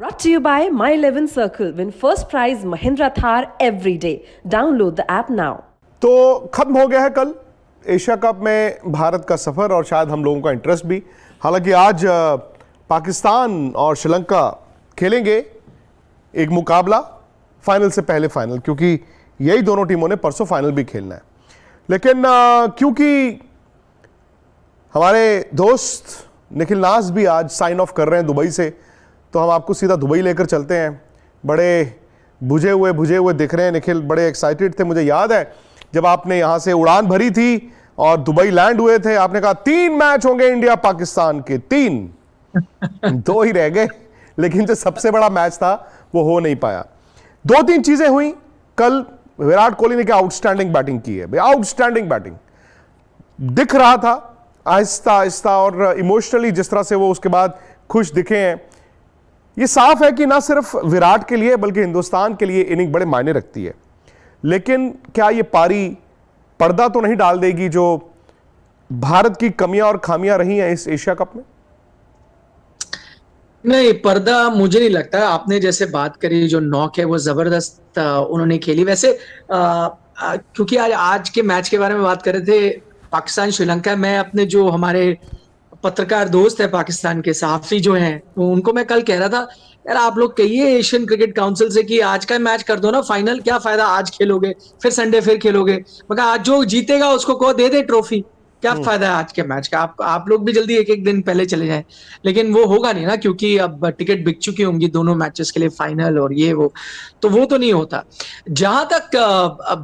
Brought to you by My 11 Circle. Win first prize Mahindra Thar every day. Download the app now. तो खत्म हो गया है कल एशिया कप में भारत का सफर और शायद हम लोगों का इंटरेस्ट भी। हालांकि आज पाकिस्तान और श्रीलंका खेलेंगे एक मुकाबला फाइनल से पहले फाइनल, क्योंकि यही दोनों टीमों ने परसों फाइनल भी खेलना है। लेकिन क्योंकि हमारे दोस्त निखिल नाज भी आज साइन ऑफ कर रहे हैं दुबई से, तो हम आपको सीधा दुबई लेकर चलते हैं। बड़े बुझे हुए दिख रहे हैं निखिल, बड़े एक्साइटेड थे। मुझे याद है जब आपने यहाँ से उड़ान भरी थी और दुबई लैंड हुए थे, आपने कहा 3 मैच होंगे इंडिया पाकिस्तान के, 3 2 ही रह गए। लेकिन जो सबसे बड़ा मैच था वो हो नहीं पाया। 2-3 चीजें हुई कल। विराट कोहली ने क्या आउटस्टैंडिंग बैटिंग की है, आउटस्टैंडिंग बैटिंग दिख रहा था, आहिस्ता आहिस्ता और इमोशनली जिस तरह से वो उसके बाद खुश दिखे हैं। ये साफ है कि ना सिर्फ विराट के लिए बल्कि हिंदुस्तान के लिए इनिंग बड़े मायने रखती है। लेकिन क्या ये पारी पर्दा तो नहीं डाल देगी जो भारत की कमियां और खामियां रही हैं इस एशिया कप में? नहीं, पर्दा मुझे नहीं लगता। आपने जैसे बात करी, जो नॉक है वो जबरदस्त उन्होंने खेली। वैसे क्योंकि आज के मैच के बारे में बात कर रहे थे, पाकिस्तान श्रीलंका, मैं अपने जो हमारे पत्रकार दोस्त है पाकिस्तान के, सहाफी जो हैं, उनको मैं कल कह रहा था, यार आप लोग कहिए एशियन क्रिकेट काउंसिल से कि आज का मैच कर दो ना फाइनल, क्या फायदा आज खेलोगे फिर संडे फिर खेलोगे। मगर आज जो जीतेगा उसको कहो दे दे ट्रॉफी, क्या फायदा है आज के मैच का। आप लोग भी जल्दी एक दिन पहले चले जाएं। लेकिन वो होगा नहीं ना, क्योंकि अब टिकट बिक चुकी होंगी दोनों मैचेस के लिए, फाइनल और ये वो, तो वो तो नहीं होता। जहां तक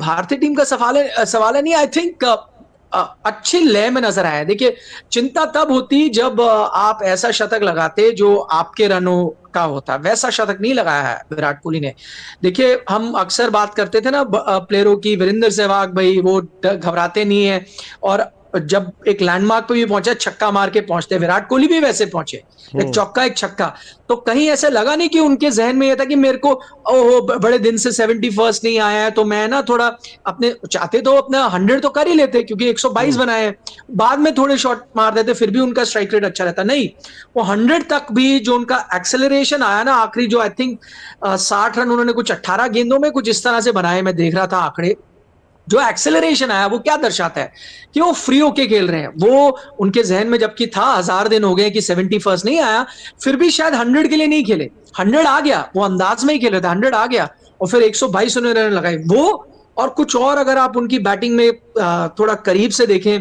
भारतीय टीम का सवाल है नहीं, आई थिंक अच्छी लय में नजर आया। देखिए, चिंता तब होती जब आप ऐसा शतक लगाते जो आपके रनों का होता। वैसा शतक नहीं लगाया है विराट कोहली ने। देखिए, हम अक्सर बात करते थे ना प्लेयरों की, वीरेंद्र सहवाग भाई वो घबराते नहीं है, और जब एक लैंडमार्क पे भी पहुंचे छक्का मार के पहुंचते। विराट कोहली भी वैसे पहुंचे, एक चौका एक छक्का। तो कहीं ऐसे लगा नहीं कि उनके जहन में यह था कि मेरे को ओहो बड़े दिन से 71 नहीं आया है, तो मैं ना थोड़ा अपने चाहते तो अपना 100 तो कर ही लेते, क्योंकि 122 बनाए, बाद में थोड़े शॉट मार देते, फिर भी उनका स्ट्राइक रेट अच्छा रहता। नहीं, वो 100 तक भी जो उनका एक्सेलरेशन आया ना आखिरी, जो आई थिंक 60 रन उन्होंने कुछ 18 गेंदों में कुछ इस तरह से बनाए, मैं देख रहा था आंकड़े। जो एक्सेलरेशन आया वो क्या दर्शाता है कि वो फ्री होके खेल रहे हैं। वो उनके जहन में जबकि था 1000 दिन हो गए कि 71 नहीं आया, फिर भी शायद 100 के लिए नहीं खेले। 100 आ गया, वो अंदाज में ही खेले थे, 100 आ गया और फिर 122 उन्होंने रन लगाए। वो और कुछ और अगर आप उनकी बैटिंग में थोड़ा करीब से देखें,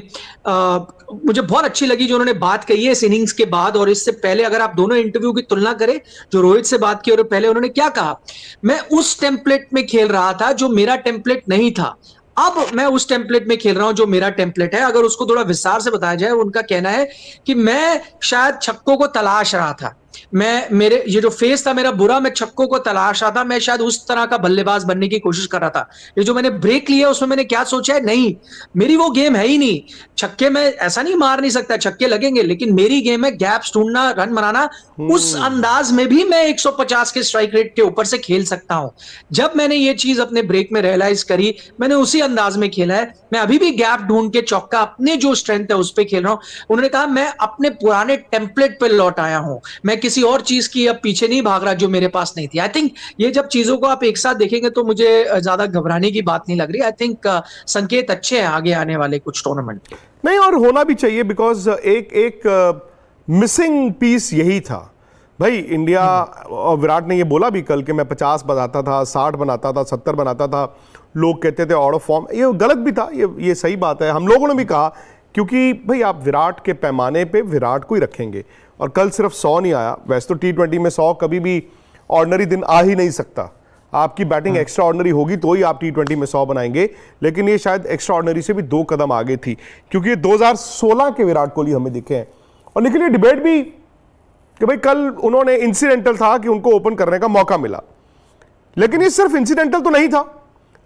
मुझे बहुत अच्छी लगी जो उन्होंने बात कही है इस इनिंग्स के बाद और इससे पहले। अगर आप दोनों इंटरव्यू की तुलना करें, जो रोहित से बात की और पहले उन्होंने क्या कहा, मैं उस टेम्पलेट में खेल रहा था जो मेरा टेम्पलेट नहीं था, अब मैं उस टेम्पलेट में खेल रहा हूं जो मेरा टेम्पलेट है। अगर उसको थोड़ा विस्तार से बताया जाए, उनका कहना है कि मैं शायद छक्कों को तलाश रहा था, मेरे ये जो फेस था मेरा बुरा, मैं छक्कों को तलाश रहा था, मैं शायद उस तरह का बल्लेबाज बनने की कोशिश कर रहा था। ये जो मैंने ब्रेक लिया उसमें मैंने क्या सोचा है, नहीं मेरी वो गेम है ही नहीं। छक्के मैं ऐसा नहीं मार नहीं सकता, छक्के लगेंगे, लेकिन मेरी गेम है गैप्स ढूंढना, रन बनाना। उस अंदाज में भी मैं 150 के स्ट्राइक रेट के ऊपर से खेल सकता हूं। जब मैंने ये चीज अपने ब्रेक में रियलाइज करी, मैंने उसी अंदाज में खेला है। मैं अभी भी गैप ढूंढ के चौका अपने जो स्ट्रेंथ है उस पर खेल रहा हूं। उन्होंने कहा मैं अपने पुराने टेम्पलेट पे लौट आया हूं, मैं किसी और चीज की अब पीछे नहीं भाग रहा जो मेरे पास नहीं थी। आई थिंक ये जब चीजों को आप एक साथ देखेंगे तो मुझे ज्यादा घबराने की बात नहीं लग रही। आई थिंक संकेत अच्छे हैं आगे आने वाले कुछ टूर्नामेंट के। नहीं, और होना भी चाहिए, बिकॉज एक मिसिंग पीस यही था भाई। इंडिया और विराट ने ये बोला भी कल कि मैं 50 बनाता था, 60 बनाता था, 70 बनाता था, लोग कहते थे आउट ऑफ फॉर्म। ये गलत भी था, ये सही बात है। हम लोगों ने भी कहा, क्योंकि भाई आप विराट के पैमाने पे विराट को ही रखेंगे, और कल सिर्फ 100 नहीं आया। वैसे तो T20 में 100 कभी भी ऑर्डिनरी दिन आ ही नहीं सकता। आपकी बैटिंग एक्स्ट्रा ऑर्डिनरी होगी तो ही आप T20 में 100 बनाएंगे, लेकिन ये शायद एक्स्ट्रा ऑर्डिनरी से भी 2 कदम आगे थी, क्योंकि ये 2016 के विराट कोहली हमें दिखे हैं। और निकली डिबेट भी कि भाई कल उन्होंने इंसिडेंटल था कि उनको ओपन करने का मौका मिला, लेकिन ये सिर्फ इंसिडेंटल तो नहीं था।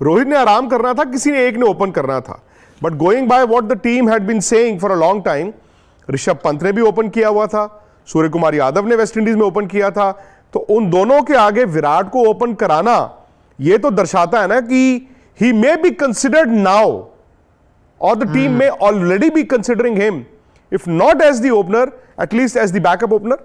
रोहित ने आराम करना था, किसी ने एक ने ओपन करना था। But going by what the team had been saying for a long time, Rishabh Pant ने भी ओपन किया हुआ था, सूर्य कुमार यादव ने वेस्ट इंडीज में ओपन किया था, तो उन दोनों के आगे विराट को ओपन कराना ये तो दर्शाता है ना कि he may be considered now, और the team may already be considering him, if not as the opener, at least as the backup opener.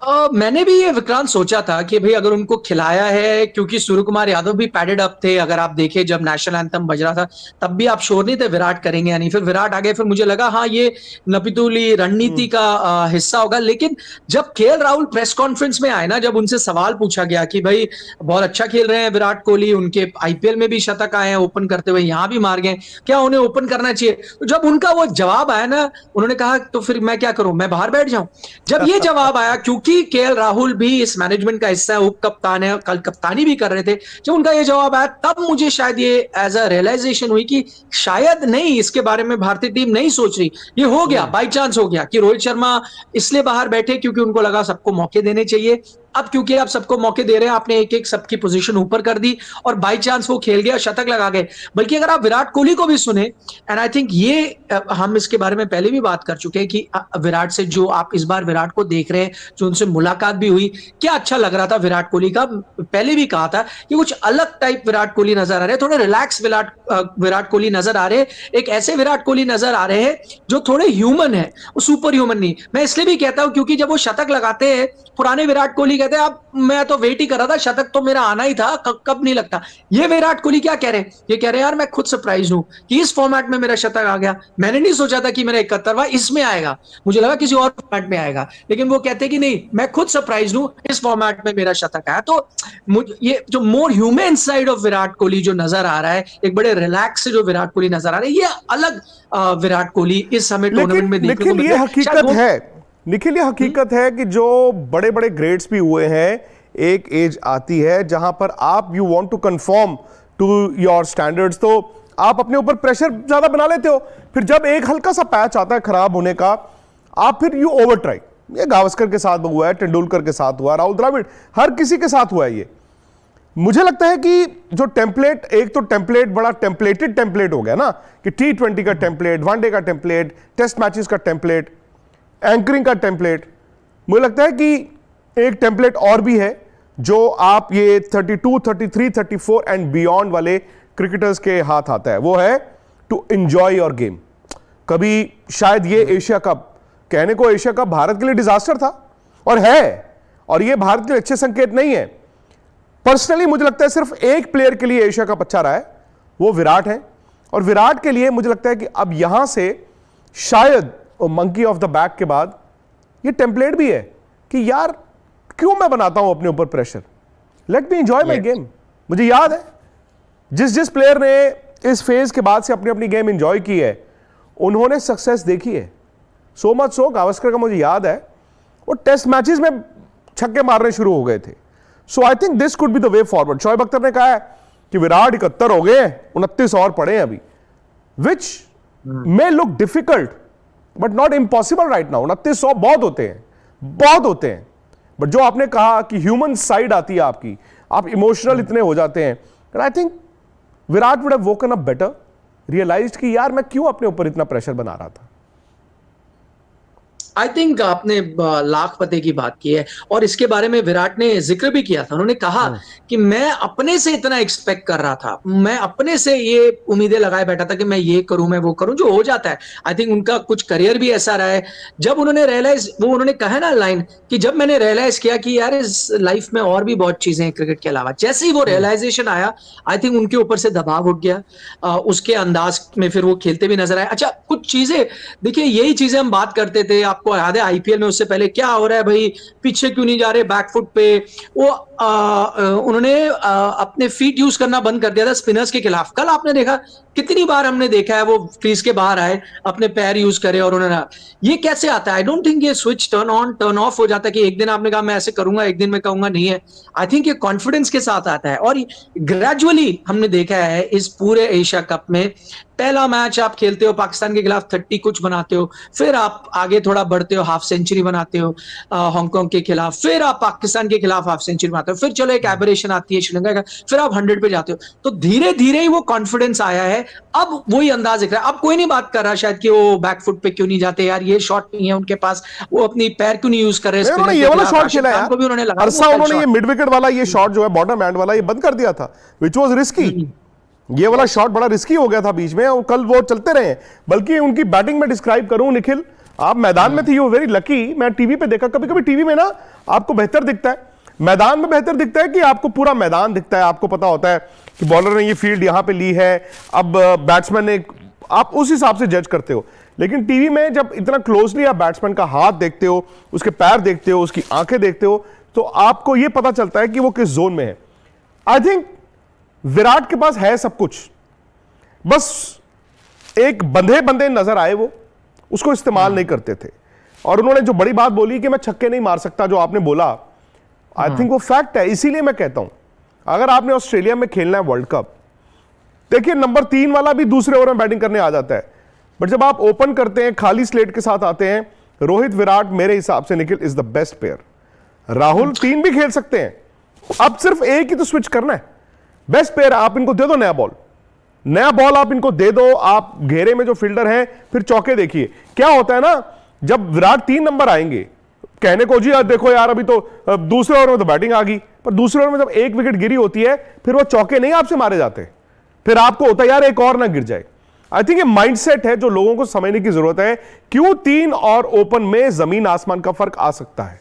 मैंने भी ये विक्रांत सोचा था कि भाई अगर उनको खिलाया है, क्योंकि सूर्य कुमार यादव भी पैडेड अप थे, अगर आप देखें जब नेशनल एंथम बज रहा था तब भी आप श्योर नहीं थे विराट करेंगे या नहीं, फिर विराट आ गए, फिर मुझे लगा हाँ ये नपीतुली रणनीति का हिस्सा होगा। लेकिन जब केएल राहुल प्रेस कॉन्फ्रेंस में आए ना, जब उनसे सवाल पूछा गया कि भाई बहुत अच्छा खेल रहे हैं विराट कोहली, उनके आईपीएल में भी शतक आए हैं ओपन करते हुए, यहाँ भी मार गए, क्या उन्हें ओपन करना चाहिए? तो जब उनका वो जवाब आया ना, उन्होंने कहा तो फिर मैं क्या करूं, मैं बाहर बैठ जाऊं। जब ये जवाब आया, क्योंकि केएल राहुल भी इस मैनेजमेंट का हिस्सा है, उप कप्तान है, कल कप्तानी भी कर रहे थे, जब उनका ये जवाब आया तब मुझे शायद ये एज अ रियलाइजेशन हुई कि शायद नहीं, इसके बारे में भारतीय टीम नहीं सोच रही। ये हो गया, बाई चांस हो गया कि रोहित शर्मा इसलिए बाहर बैठे क्योंकि उनको लगा सबको मौके देने चाहिए। अब क्योंकि आप सबको मौके दे रहे हैं, आपने एक एक सबकी पोजीशन ऊपर कर दी और बाई चांस वो खेल गया, शतक लगा गए। बल्कि अगर आप विराट कोहली को भी सुने, एंड आई थिंक ये हम इसके बारे में पहले भी बात कर चुके हैं कि विराट से जो आप इस बार विराट को देख रहे हैं, जो उनसे मुलाकात भी हुई, क्या अच्छा लग रहा था विराट कोहली का। पहले भी कहा था कि कुछ अलग टाइप विराट कोहली नजर आ रहे हैं, थोड़े रिलैक्स विराट कोहली नजर आ रहे हैं, एक ऐसे विराट कोहली नजर आ रहे हैं जो थोड़े ह्यूमन है, वो सुपर ह्यूमन नहीं। मैं इसलिए भी कहता हूं क्योंकि जब वो शतक लगाते हैं, पुराने विराट कोहली कहते हैं अब मैं तो वेट ही कर रहा था, शतक तो मेरा आना ही था, कब नहीं लगता। ये विराट कोहली क्या कह रहे हैं, ये कह रहे हैं यार मैं खुद सरप्राइज हूं कि इस फॉर्मेट में मेरा शतक आ गया, मैंने नहीं सोचा था कि मेरा 71वां इसमें आएगा, मुझे लगा किसी और फॉर्मेट में आएगा, लेकिन वो कहते हैं कि नहीं मैं खुद सरप्राइज हूं, इस फॉर्मेट में मेरा शतक आया। तो ये जो more human side of Virat Kohli जो नजर आ रहा है, एक बड़े रिलैक्स से जो विराट कोहली नजर आ रहा है, ये अलग विराट कोहली इस हमें टूर्नामेंट में देखने को मिला। ये हकीकत है निखिल, ये हकीकत है कि जो बड़े बड़े ग्रेड्स भी हुए हैं, एक एज आती है जहां पर आप you want to conform to your standards, तो आप अपने ऊपर प्रेशर ज्यादा बना लेते हो। फिर जब एक हल्का सा पैच आता है खराब होने का, आप फिर यू ओवर ट्राई। ये गावस्कर के साथ हुआ है, तेंदुलकर के साथ हुआ, राहुल द्रविड़, हर किसी के साथ हुआ है ये। मुझे लगता है कि जो टेम्पलेट, एक तो टेम्पलेट बड़ा टेम्पलेटेड टेम्पलेट हो गया ना, कि T20 का टेम्पलेट, वनडे का टेम्पलेट, टेस्ट मैचेस का टेम्पलेट, एंकरिंग का टेम्पलेट। मुझे लगता है कि एक टेम्पलेट और भी है जो आप ये 32, 33, 34 एंड बियॉन्ड वाले क्रिकेटर्स के हाथ आता है, वो है टू एंजॉय योर गेम। कभी शायद ये एशिया कप, कहने को एशिया कप भारत के लिए डिजास्टर था और है, और ये भारत के लिए अच्छे संकेत नहीं है। पर्सनली मुझे लगता है सिर्फ एक प्लेयर के लिए एशिया कप अच्छा रहा है, वो विराट है, और विराट के लिए मुझे लगता है कि अब यहां से शायद मंकी ऑफ द बैक के बाद ये टेम्पलेट भी है कि यार क्यों मैं बनाता हूं अपने ऊपर pressure, let me enjoy my game. मुझे याद है जिस प्लेयर ने इस फेज के बाद से अपनी अपनी गेम एंजॉय की है, उन्होंने सक्सेस देखी है। सो मच सो, गावस्कर का मुझे याद है वो टेस्ट मैचेस में छक्के मारने शुरू हो गए थे। So I think this could be the way forward. Shoaib Akhtar ने कहा है कि विराट 71 हो गए, 29 और पड़े हैं अभी, which may look difficult but not impossible right now. 2900 बहुत होते हैं, बहुत होते हैं, बट जो आपने कहा कि ह्यूमन साइड आती है आपकी, आप इमोशनल इतने हो जाते हैं, I think Virat would have woken up better, realised कि यार मैं क्यों अपने ऊपर इतना प्रेशर बना रहा था। आई थिंक आपने लाख पते की बात की है, और इसके बारे में विराट ने जिक्र भी किया था। उन्होंने कहा कि मैं अपने से इतना एक्सपेक्ट कर रहा था, मैं अपने से ये उम्मीदें लगाए बैठा था कि मैं ये करूं, मैं वो करूं, जो हो जाता है। आई थिंक उनका कुछ करियर भी ऐसा रहा है। जब उन्होंने रियलाइज, वो उन्होंने कहा ना लाइन कि जब मैंने रियलाइज किया कि यार इस लाइफ में और भी बहुत चीजें हैं क्रिकेट के अलावा, जैसे ही वो रियलाइजेशन आया, आई थिंक उनके ऊपर से दबाव उठ गया। उसके अंदाज में फिर वो खेलते भी नजर आए। अच्छा, कुछ चीजें देखिए, यही चीजें हम बात करते थे, आपको याद है आईपीएल में उससे पहले क्या हो रहा है भाई, पीछे क्यों नहीं जा रहे बैकफुट पे। वो उन्होंने अपने फीट यूज करना बंद कर दिया था स्पिनर्स के खिलाफ। कल आपने देखा कितनी बार हमने देखा है वो क्रीज के बाहर आए, अपने पैर यूज करे, और उन्होंने, ये कैसे आता है? आई डोंट थिंक ये switch turn on turn off हो जाता है कि एक दिन आपने कहा मैं ऐसे करूंगा, एक दिन मैं कहूंगा नहीं है। आई थिंक ये कॉन्फिडेंस के साथ आता है, और ग्रेजुअली हमने देखा है इस पूरे एशिया कप में, पहला मैच आप खेलते हो पाकिस्तान के खिलाफ 30 कुछ बनाते हो, फिर आप आगे थोड़ा बढ़ते हो, हाफ सेंचुरी बनाते हो हांगकांग के खिलाफ, फिर आप पाकिस्तान के खिलाफ हाफ सेंचुरी बनाते हो, फिर चलो एक एबरेशन आती है श्रीलंका का, फिर आप 100 पे जाते हो। तो धीरे धीरे ही वो कॉन्फिडेंस आया है। अब वही अंदाज दिख रहा है। अब कोई नहीं बात कर रहा शायद कि वो बैकफुट पे क्यों नहीं जाते, यार ये शॉट नहीं है उनके पास, वो अपनी पैर क्यों नहीं यूज कर रहे। ये वाला शॉट खेला यार, उन्होंने ये मिड विकेट वाला ये शॉट जो है बॉटम हैंड वाला, ये बंद कर दिया था, विच वाज रिस्की। ये वाला शॉट बड़ा रिस्की हो गया था बीच में, और कल वो चलते रहे। बल्कि उनकी बैटिंग में डिस्क्राइब करूं निखिल, आप मैदान में थे, यू वेरी लकी। मैं टीवी पे देखा, कभी कभी टीवी में ना आपको बेहतर दिखता है, मैदान में बेहतर दिखता है कि आपको पूरा मैदान दिखता है, आपको पता होता है कि बॉलर ने ये फील्ड यहां पे ली है, अब बैट्समैन ने, आप उस हिसाब से जज करते हो। लेकिन टीवी में जब इतना क्लोजली आप बैट्समैन का हाथ देखते हो, उसके पैर देखते हो, उसकी आंखें देखते हो, तो आपको यह पता चलता है कि वो किस जोन में है। आई थिंक विराट के पास है सब कुछ, बस एक बंधे बंधे नजर आए, वो उसको इस्तेमाल नहीं करते थे। और उन्होंने जो बड़ी बात बोली कि मैं छक्के नहीं मार सकता, जो आपने बोला, आई थिंक वो फैक्ट है। इसीलिए मैं कहता हूं, अगर आपने ऑस्ट्रेलिया में खेलना है वर्ल्ड कप, देखिए नंबर 3 वाला भी दूसरे ओवर में बैटिंग करने आ जाता है, बट जब आप ओपन करते हैं, खाली स्लेट के साथ आते हैं, रोहित विराट मेरे हिसाब से Nikhil is the best player. Rahul 3 भी खेल सकते हैं, अब सिर्फ एक ही तो स्विच करना है। बेस्ट प्लेयर आप इनको दे दो नया बॉल आप इनको दे दो, आप घेरे में जो फील्डर हैं, फिर चौके देखिए क्या होता है ना, जब विराट 3 नंबर आएंगे, कहने को जी देखो यार अभी तो दूसरे ओवर में तो बैटिंग आ गई, पर दूसरे ओवर में जब 1 विकेट गिरी होती है, फिर वो चौके नहीं आपसे मारे जाते, फिर आपको होता है यार एक और ना गिर जाए। आई थिंक ये माइंडसेट है जो लोगों को समझने की जरूरत है, क्यों 3 और ओपन में जमीन आसमान का फर्क आ सकता है।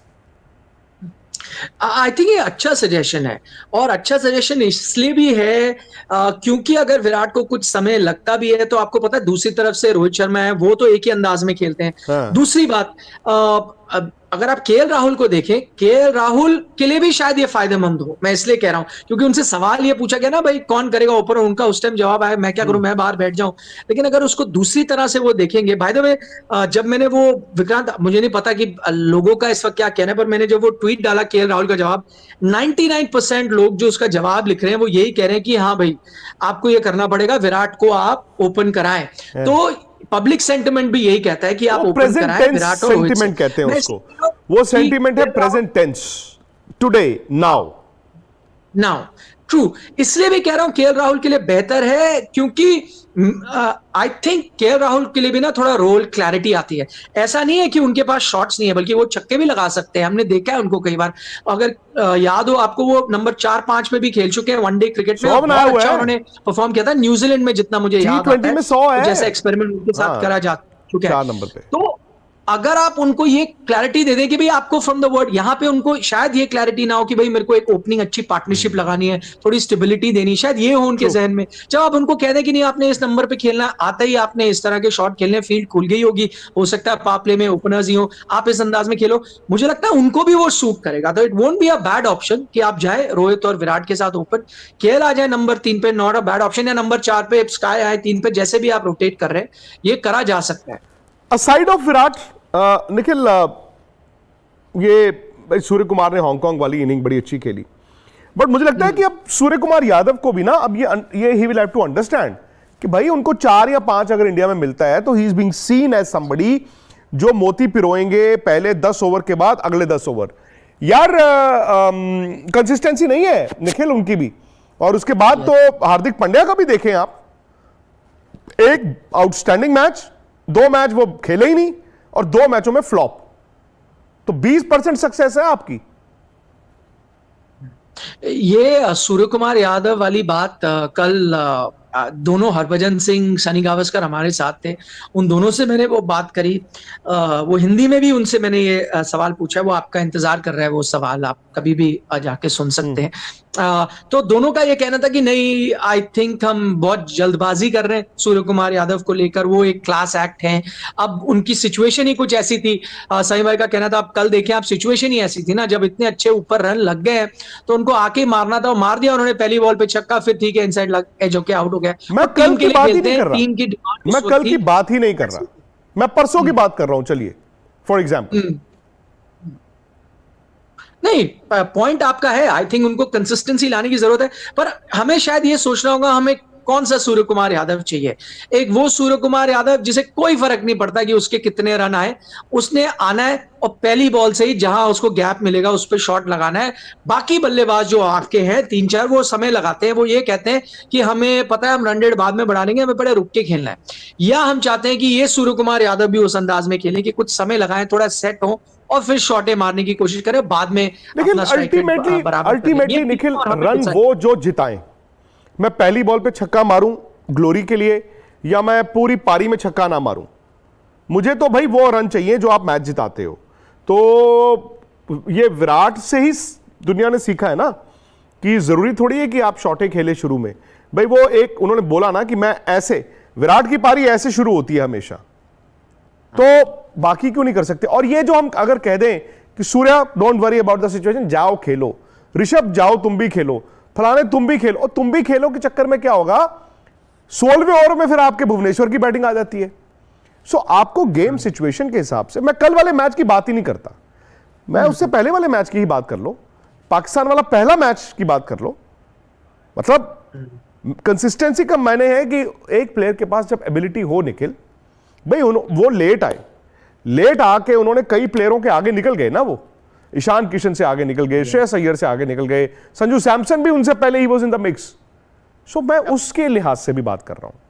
आई थिंक ये अच्छा सजेशन है, और अच्छा सजेशन इसलिए भी है क्योंकि अगर विराट को कुछ समय लगता भी है, तो आपको पता है दूसरी तरफ से रोहित शर्मा है, वो तो एक ही अंदाज में खेलते हैं। हाँ। दूसरी बात, अगर आप केएल राहुल को देखें, केएल राहुल के लिए भी शायद ये फायदेमंद हो। मैं इसलिए कह रहा हूं क्योंकि उनसे सवाल ये पूछा गया ना, भाई कौन करेगा ऊपर, उनका उस टाइम जवाब आया मैं क्या करूं, मैं बाहर बैठ जाऊं। लेकिन अगर उसको दूसरी तरह से वो देखेंगे, बाय द वे जब मैंने वो विक्रांत, मुझे नहीं पता कि लोगों का इस वक्त क्या कहना है, पर मैंने जब वो ट्वीट डाला केएल राहुल का जवाब, 99% लोग जो उसका जवाब लिख रहे हैं वो यही कह रहे हैं कि हाँ भाई आपको ये करना पड़ेगा, विराट को आप ओपन कराएं। तो पब्लिक सेंटिमेंट भी यही कहता है कि आप ओपन कराएं विराट और रोहित सेंटिमेंट कहते हैं उसको, वो सेंटिमेंट है present tense, today, now. True, इसलिए भी कह रहा हूं केएल राहुल के लिए बेहतर है, क्योंकि आई थिंक केएल राहुल के लिए भी ना थोड़ा रोल क्लैरिटी आती है। ऐसा नहीं है कि उनके पास शॉट्स नहीं है, बल्कि वो छक्के भी लगा सकते हैं, हमने देखा है उनको कई बार। अगर याद हो आपको, वो नंबर 4-5 में भी खेल चुके हैं वनडे क्रिकेट में, बहुत अच्छा उन्होंने परफॉर्म किया था न्यूजीलैंड में, जितना मुझे याद आता है, में 100 है, जैसा एक्सपेरिमेंट उनके साथ करा जा चुका है 4 नंबर पे। तो अगर आप उनको ये क्लैरिटी दे दें कि भाई आपको फ्रॉम द वर्ड, यहां पे उनको शायद ये क्लैरिटी ना हो कि भाई मेरे को एक ओपनिंग अच्छी पार्टनरशिप लगानी है, थोड़ी स्टेबिलिटी देनी, शायद ये हो उनके जहन में। जब आप उनको कह दें कि नहीं आपने इस नंबर पे खेलना, आता ही आपने इस तरह के शॉट खेलने, फील्ड खुल गई होगी, हो सकता है पावर प्ले में ओपनर्स ही हो, आप इस अंदाज में खेलो, मुझे लगता है उनको भी वो सूट करेगा। तो it won't be a bad option कि आप जाए रोहित और विराट के साथ ओपन, केएल आ जाए नंबर 3 पे, नॉट अ बैड ऑप्शन, या नंबर 4 पे स्काई आए 3 पे, जैसे भी आप रोटेट कर रहे हैं, ये करा जा सकता है। असाइड ऑफ विराट, निखिल, ये सूर्य कुमार ने हांगकांग वाली इनिंग बड़ी अच्छी खेली, बट मुझे लगता है कि अब सूर्य कुमार यादव को भी ना, अब ये he will have to understand कि भाई उनको 4 या 5 अगर इंडिया में मिलता है, तो he is being seen as somebody जो मोती पिरोएंगे पहले 10 ओवर के बाद अगले 10 ओवर। यार कंसिस्टेंसी नहीं है निखिल उनकी भी, और उसके बाद तो हार्दिक पांड्या का भी देखें आप, एक आउटस्टैंडिंग मैच, 2 मैच वो खेले ही नहीं, और 2 मैचों में फ्लॉप, तो 20% सक्सेस है आपकी। ये सूर्य कुमार यादव वाली बात कल दोनों हरभजन सिंह, सनी गावस्कर हमारे साथ थे, उन दोनों से मैंने वो बात करी, वो हिंदी में भी उनसे मैंने ये सवाल पूछा, वो आपका इंतजार कर रहा है वो सवाल, आप कभी भी जाके सुन सकते हैं। तो दोनों का ये कहना था कि नहीं, आई थिंक हम बहुत जल्दबाजी कर रहे हैं सूर्य कुमार यादव को लेकर, वो एक क्लास एक्ट है, अब उनकी सिचुएशन ही कुछ ऐसी थी। सही भाई का कहना था, अब कल देखें आप, सिचुएशन ही ऐसी थी ना, जब इतने अच्छे ऊपर रन लग गए तो उनको आके मारना था, मार दिया उन्होंने पहली बॉल पे छक्का, फिर ठीक है इनसाइड लग एज होके आउट हो गया। मैं कल की बात ही नहीं कर रहा, मैं कल की बात ही नहीं कर रहा, मैं परसों की बात कर रहा हूं। चलिए फॉर एग्जाम्पल, नहीं, पॉइंट आपका है, आई थिंक उनको कंसिस्टेंसी लाने की जरूरत है, पर हमें शायद ये सोचना होगा हमें कौन सा सूर्य कुमार यादव चाहिए। एक वो सूर्य कुमार यादव जिसे कोई फर्क नहीं पड़ता कि उसके कितने रन आए, उसने आना है और पहली बॉल से ही जहां उसको गैप मिलेगा उस पर शॉट लगाना है। बाकी बल्लेबाज जो आपके हैं 3-4, वो समय लगाते हैं, वो ये कहते हैं कि हमें पता है हम रन रेट बाद में बढ़ा लेंगे, हमें पहले रुक के खेलना है। या हम चाहते हैं कि ये सूर्य कुमार यादव भी उस अंदाज में खेलें कि कुछ समय लगाएं, थोड़ा सेट हो और फिर शॉटे मारने की कोशिश करें बाद में। लेकिन अल्टीमेटली निखिल, रन वो जो जिताएं, मैं पहली बॉल पे छक्का मारूं ग्लोरी के लिए, या मैं पूरी पारी में छक्का ना मारूं, मुझे तो भाई वो रन चाहिए जो आप मैच जिताते हो। तो ये विराट से ही दुनिया ने सीखा है ना कि जरूरी थोड़ी है कि आप शॉटे खेले शुरू में। भाई वो एक उन्होंने बोला ना कि मैं ऐसे, विराट की पारी ऐसे शुरू होती है हमेशा, तो बाकी क्यों नहीं कर सकते। और ये जो हम अगर कह दें कि Surya don't worry about the situation, जाओ खेलो, ऋषभ जाओ तुम भी खेलो, फलाने तुम भी खेलो, और तुम भी खेलो के चक्कर में क्या होगा, 16वें ओवर में फिर आपके भुवनेश्वर की बैटिंग आ जाती है। सो आपको गेम सिचुएशन के हिसाब से, मैं कल वाले मैच की बात ही नहीं करता, मैं उससे पहले वाले मैच की ही बात कर लो, पाकिस्तान वाला पहला मैच की बात कर लो। मतलब कंसिस्टेंसी का मायने है कि एक प्लेयर के पास जब एबिलिटी हो निखिल भाई, वो लेट आए, लेट आके उन्होंने कई प्लेयरों के आगे निकल गए ना, वो ईशान किशन से आगे निकल गए, श्रेयस अय्यर से आगे निकल गए, संजू सैमसन भी उनसे पहले ही was in the mix. So मैं उसके लिहाज से भी बात कर रहा हूं।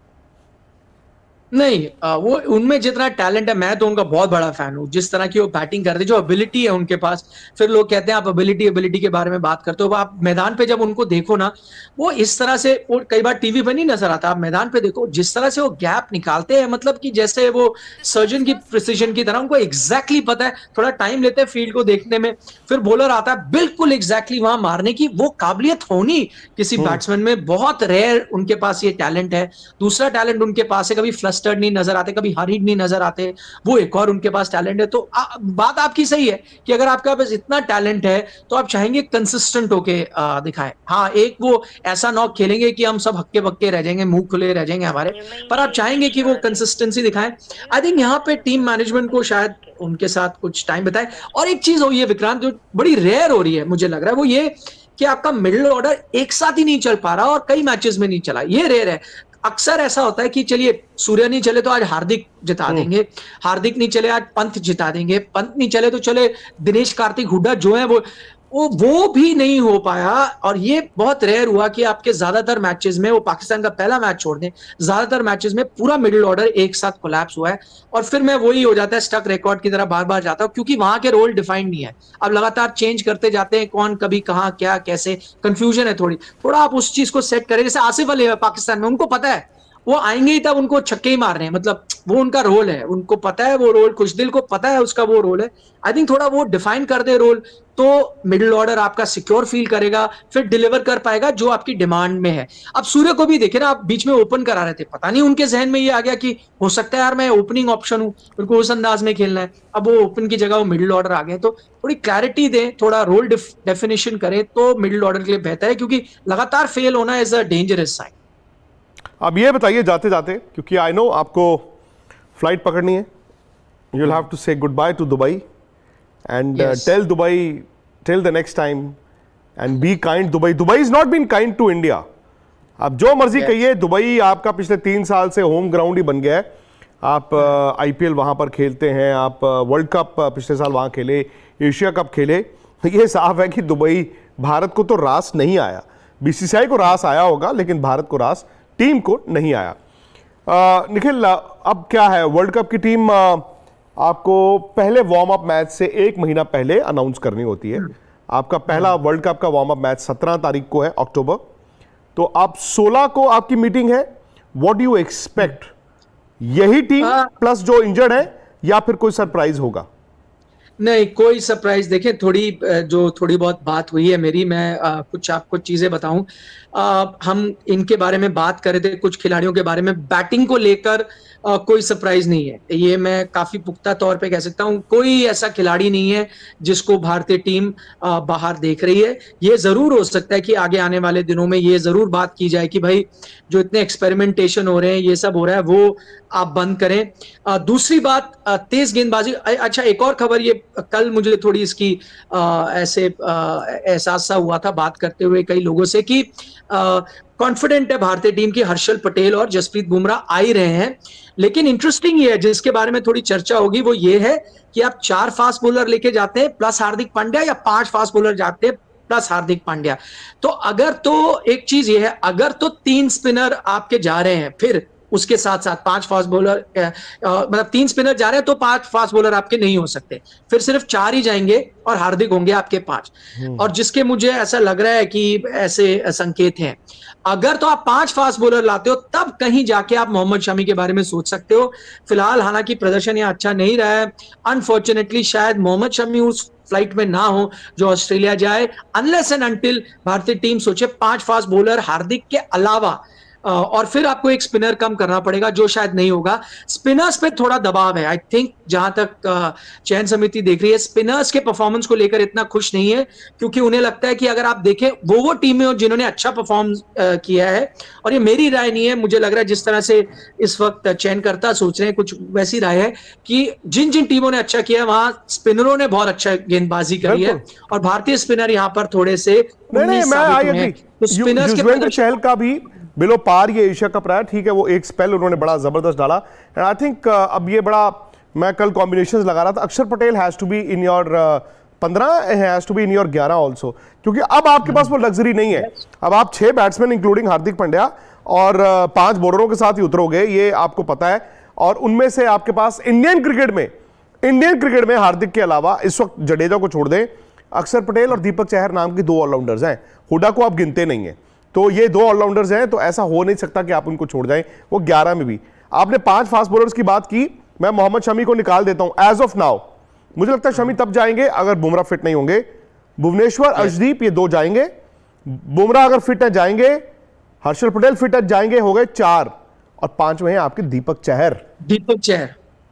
नहीं, वो उनमें जितना टैलेंट है, मैं तो उनका बहुत बड़ा फैन हूँ। जिस तरह की वो बैटिंग करते, जो एबिलिटी है उनके पास, फिर लोग कहते हैं आप एबिलिटी के बारे में बात करते हो, आप मैदान पे जब उनको देखो ना, वो इस तरह से, वो कई बार टीवी पे नहीं नजर आता, आप मैदान पे देखो जिस तरह से वो गैप निकालते हैं, मतलब कि जैसे वो सर्जन की प्रिसीजन की तरह, उनको एग्जैक्टली पता है, थोड़ा टाइम लेते हैं फील्ड को देखने में, फिर बॉलर आता है बिल्कुल एग्जैक्टली वहां मारने की, वो काबिलियत होनी किसी बैट्समैन में बहुत रेयर, उनके पास ये टैलेंट है। दूसरा टैलेंट उनके पास है, कभी फ्लस्टर्ड नहीं नजर आते, कभी हरीड नहीं नजर आते, वो एक और उनके पास टैलेंट है। तो बात आपकी सही है कि अगर आपके पास इतना टैलेंट है तो आप चाहेंगे कंसिस्टेंट होके दिखाएं। हाँ, एक वो ऐसा नॉक खेलेंगे कि हम सब हक्के बक्के रह जाएंगे, मुंह खुले रह जाएंगे हमारे, पर आप चाहेंगे कि वो कंसिस्टेंसी दिखाएं। आई थिंक यहाँ पे टीम मैनेजमेंट को शायद उनके साथ कुछ टाइम बताए। और एक चीज हुई है विक्रांत, जो बड़ी रेयर हो रही है मुझे लग रहा है, वो ये कि आपका मिडिल ऑर्डर एक साथ ही नहीं चल पा रहा और कई मैचेस में नहीं चला, ये रेयर है। अक्सर ऐसा होता है कि चलिए सूर्य नहीं चले तो आज हार्दिक जिता देंगे, हार्दिक नहीं चले आज पंत जिता देंगे, पंत नहीं चले तो चले दिनेश कार्तिक हुड्डा जो है वो भी नहीं हो पाया। और ये बहुत रेयर हुआ कि आपके ज्यादातर मैचेस में, वो पाकिस्तान का पहला मैच छोड़ दें, ज्यादातर मैचेस में पूरा मिडिल ऑर्डर एक साथ कोलैप्स हुआ है। और फिर मैं वही हो जाता है, स्टक रिकॉर्ड की तरह बार बार जाता हूं, क्योंकि वहां के रोल डिफाइंड नहीं है। अब लगातार चेंज करते जाते हैं, कौन कभी कहां क्या कैसे, कंफ्यूजन है थोड़ा आप उस चीज को सेट करें। जैसे आसिफ अली है पाकिस्तान में, उनको पता है वो आएंगे ही तब उनको छक्के ही मारने हैं, मतलब वो उनका रोल है, उनको पता है वो रोल, खुशदिल को पता है उसका वो रोल है। आई थिंक थोड़ा वो डिफाइन कर दे रोल, तो मिडिल ऑर्डर आपका सिक्योर फील करेगा, फिर डिलीवर कर पाएगा जो आपकी डिमांड में है। अब सूर्य को भी देखे ना, आप बीच में ओपन करा रहे थे, पता नहीं उनके जहन में ये आ गया कि हो सकता है यार मैं ओपनिंग ऑप्शन हूं, उनको उस अंदाज में खेलना है। अब वो ओपन की जगह वो मिडिल ऑर्डर आ गए, तो थोड़ी क्लैरिटी दें, थोड़ा रोल डेफिनेशन करें तो मिडिल ऑर्डर के लिए बेहतर है, क्योंकि लगातार फेल होना इज अ डेंजरस साइन। अब ये बताइए जाते जाते, क्योंकि आई नो आपको फ्लाइट पकड़नी है, you will have to say good bye to Dubai and tell Dubai, tell the next time and be kind Dubai. Dubai is not been kind to India. आप जो मर्जी कहिए, दुबई आपका पिछले 3 साल से होम ग्राउंड ही बन गया है। आप आईपीएल वहां पर खेलते हैं, आप वर्ल्ड कप पिछले साल वहां खेले, एशिया कप खेले। ये साफ है कि दुबई, भारत को तो रास नहीं आया, बीसीसीआई को रास आया होगा लेकिन भारत को रास, टीम को नहीं आया। निखिल, अब क्या है, वर्ल्ड कप की टीम आपको पहले वार्म अप मैच से 1 महीना पहले अनाउंस करनी होती है। आपका पहला वर्ल्ड कप का वार्म अप मैच 17 तारीख को है अक्टूबर, तो आप 16 को आपकी मीटिंग है। व्हाट डू यू एक्सपेक्ट, यही टीम प्लस जो इंजर्ड है या फिर कोई सरप्राइज होगा? नहीं, कोई सरप्राइज। देखें, थोड़ी बहुत बात हुई है मेरी, मैं कुछ आपको चीजें बताऊं। हम इनके बारे में बात कर रहे थे, कुछ खिलाड़ियों के बारे में, बैटिंग को लेकर कोई सरप्राइज नहीं है, ये मैं काफी पुख्ता तौर पे कह सकता हूं। कोई ऐसा खिलाड़ी नहीं है जिसको भारतीय टीम बाहर देख रही है। ये जरूर हो सकता है कि आगे आने वाले दिनों में ये जरूर बात की जाए कि भाई जो इतने एक्सपेरिमेंटेशन हो रहे हैं, ये सब हो रहा है, वो आप बंद करें। दूसरी बात, तेज गेंदबाजी। अच्छा, एक और खबर, ये कल मुझे थोड़ी इसकी ऐसे एहसास सा हुआ था बात करते हुए कई लोगों से कि कॉन्फिडेंट है भारतीय टीम की, हर्षल पटेल और जसप्रीत बुमराह आ ही रहे हैं। लेकिन इंटरेस्टिंग ये है, जिसके बारे में थोड़ी चर्चा होगी, वो ये है कि आप 4 फास्ट बॉलर लेके जाते हैं प्लस हार्दिक पांड्या, या 5 फास्ट बॉलर जाते हैं प्लस हार्दिक पांड्या। तो अगर तो एक चीज ये है, अगर तो 3 स्पिनर आपके जा रहे हैं, फिर उसके साथ साथ 5 फास्ट बॉलर, मतलब 3 स्पिनर जा रहे हैं तो 5 फास्ट बॉलर आपके नहीं हो सकते, फिर सिर्फ 4 ही जाएंगे और हार्दिक होंगे आपके 5। और जिसके मुझे ऐसा लग रहा है कि ऐसे संकेत हैं, अगर तो आप 5 फास्ट बॉलर लाते हो तब कहीं जाके आप मोहम्मद शमी के बारे में सोच सकते हो। फिलहाल हालांकि प्रदर्शन यहाँ अच्छा नहीं रहा है, अनफॉर्चुनेटली शायद मोहम्मद शमी उस फ्लाइट में ना हो जो ऑस्ट्रेलिया जाए, अनलेस एंड अनटिल भारतीय टीम सोचे 5 फास्ट बॉलर हार्दिक के अलावा, और फिर आपको एक स्पिनर कम करना पड़ेगा जो शायद नहीं होगा। स्पिनर्स पे थोड़ा दबाव है, आई थिंक, जहां तक चयन समिति देख रही है, स्पिनर्स के परफॉर्मेंस को लेकर इतना खुश नहीं है, क्योंकि उन्हें लगता है कि अगर आप देखें वो टीमें जिन्होंने अच्छा परफॉर्म किया है, और ये मेरी राय नहीं है, मुझे लग रहा है जिस तरह से इस वक्त चयनकर्ता सोच रहे हैं कुछ वैसी राय है कि जिन जिन टीमों ने अच्छा किया है वहां स्पिनरों ने बहुत अच्छा गेंदबाजी करी है, और भारतीय स्पिनर यहाँ पर थोड़े से युजवेंद्र चहल का भी बिलो पार ये एशिया कप रहा, ठीक है, वो एक स्पेल उन्होंने बड़ा जबरदस्त डाला, एंड आई थिंक अब ये बड़ा, मैं कल कॉम्बिनेशंस लगा रहा था, Akshar Patel has to be in your 15, has to be in your 11 also, क्योंकि अब आपके पास वो लग्जरी नहीं है। अब आप 6 बैट्समैन इंक्लूडिंग हार्दिक पांड्या और 5 बॉलरों के साथ ही उतरोगे, ये आपको पता है, और उनमें से आपके पास इंडियन क्रिकेट में हार्दिक के अलावा इस वक्त जडेजा को छोड़ दें, अक्षर पटेल और दीपक चहर नाम के 2 ऑलराउंडर्स हैं, हुडा को आप गिनते नहीं है, तो ये 2 ऑलराउंडर्स हैं, तो ऐसा हो नहीं सकता कि आप उनको छोड़ जाएं, वो 11 में भी। आपने 5 फास्ट बॉलर्स की बात की, मैं मोहम्मद शमी को निकाल देता हूं एज ऑफ नाउ। मुझे लगता है शमी तब जाएंगे अगर बुमराह फिट नहीं होंगे, भुवनेश्वर, अर्शदीप, ये 2 जाएंगे, बुमराह अगर फिट है जाएंगे, हर्षल पटेल फिट है जाएंगे, हो गए 4, और 5 में हैं आपके दीपक चहर।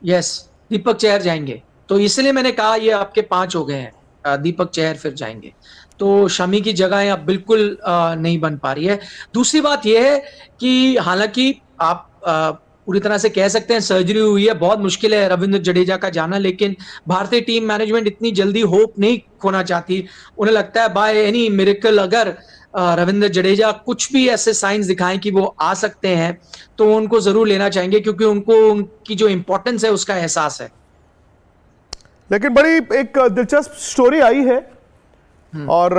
यस, दीपक चहर जाएंगे, तो इसलिए मैंने कहा ये आपके 5 हो गए हैं, दीपक चहर फिर जाएंगे, तो शमी की जगह अब बिल्कुल नहीं बन पा रही है। दूसरी बात यह है कि हालांकि आप पूरी तरह से कह सकते हैं सर्जरी हुई है, बहुत मुश्किल है रविंद्र जडेजा का जाना, लेकिन भारतीय टीम मैनेजमेंट इतनी जल्दी होप नहीं खोना चाहती। उन्हें लगता है बाय एनी मिरेकल अगर रविंद्र जडेजा कुछ भी ऐसे साइंस दिखाएं कि वो आ सकते हैं, तो उनको जरूर लेना चाहेंगे, क्योंकि उनको उनकी जो इंपॉर्टेंस है उसका एहसास है। लेकिन बड़ी एक दिलचस्प स्टोरी आई है, और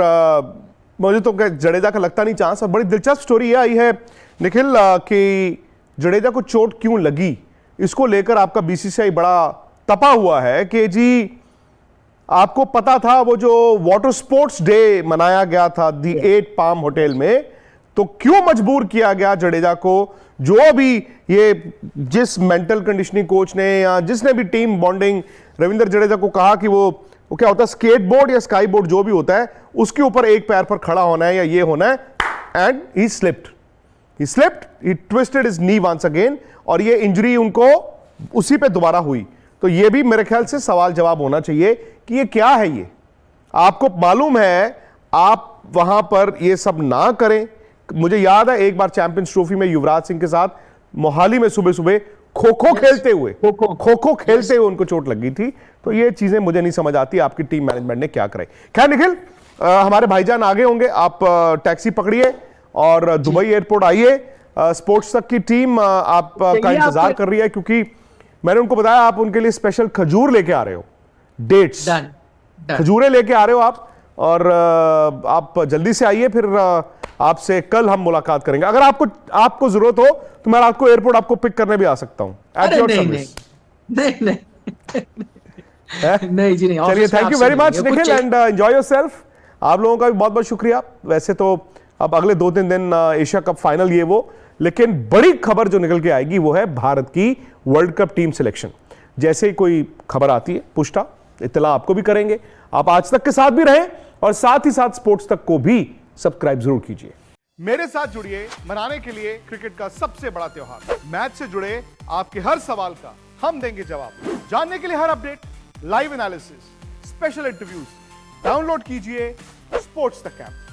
मुझे तो जडेजा का लगता नहीं चांस, और बड़ी दिलचस्प स्टोरी ये आई है निखिल कि जडेजा को चोट क्यों लगी, इसको लेकर आपका बीसीसीआई बड़ा तपा हुआ है कि जी आपको पता था वो जो वाटर स्पोर्ट्स डे मनाया गया था दी 8 पाम होटल में, तो क्यों मजबूर किया गया जडेजा को, जो भी ये जिस मेंटल कंडीशनिंग कोच ने या जिसने भी टीम बॉन्डिंग रविंद्र जडेजा को कहा कि वो क्या होता है स्केटबोर्ड या स्काई बोर्ड जो भी होता है उसके ऊपर एक पैर पर खड़ा होना है या ये होना है, and he slipped, he twisted his knee once again, और ये इंजरी उनको उसी पे दोबारा हुई। तो ये भी मेरे ख्याल से सवाल जवाब होना चाहिए कि ये क्या है, ये आपको मालूम है, आप वहां पर ये सब ना करें। मुझे याद है एक बार चैंपियंस ट्रॉफी में युवराज सिंह के साथ मोहाली में सुबह सुबह खो खो खेलते हुए उनको चोट लगी थी। तो ये चीजें मुझे नहीं समझ आती आपकी टीम मैनेजमेंट ने क्या कराई। खैर निखिल, हमारे भाईजान आगे होंगे, आप टैक्सी पकड़िए और दुबई एयरपोर्ट आइए। स्पोर्ट्स तक की टीम आपका इंतजार कर रही है, क्योंकि मैंने उनको बताया आप उनके लिए स्पेशल खजूर लेके आ रहे हो, डेट्स, खजूरें लेके आ रहे हो आप, और आप जल्दी से आइए, फिर आपसे कल हम मुलाकात करेंगे। अगर आपको जरूरत हो तो मैं रात को एयरपोर्ट आपको पिक करने भी आ सकता हूं। नहीं जी, नहीं। चलिए, thank you very much Nikhil, and enjoy yourself. आप लोगों का भी बहुत बहुत शुक्रिया। वैसे तो अब अगले 2-3 दिन एशिया कप फाइनल ये वो, लेकिन बड़ी खबर जो निकल के आएगी वो है भारत की वर्ल्ड कप टीम सिलेक्शन। जैसे ही कोई खबर आती है पुष्टा इत्तला आपको भी करेंगे। आप आज तक के साथ भी रहें और साथ ही साथ स्पोर्ट्स तक को भी सब्सक्राइब जरूर कीजिए। मेरे साथ जुड़िए मनाने के लिए क्रिकेट का सबसे बड़ा त्योहार। मैच से जुड़े आपके हर सवाल का हम देंगे जवाब। जानने के लिए हर update, live analysis, special interviews, download कीजिए स्पोर्ट्स तक ऐप।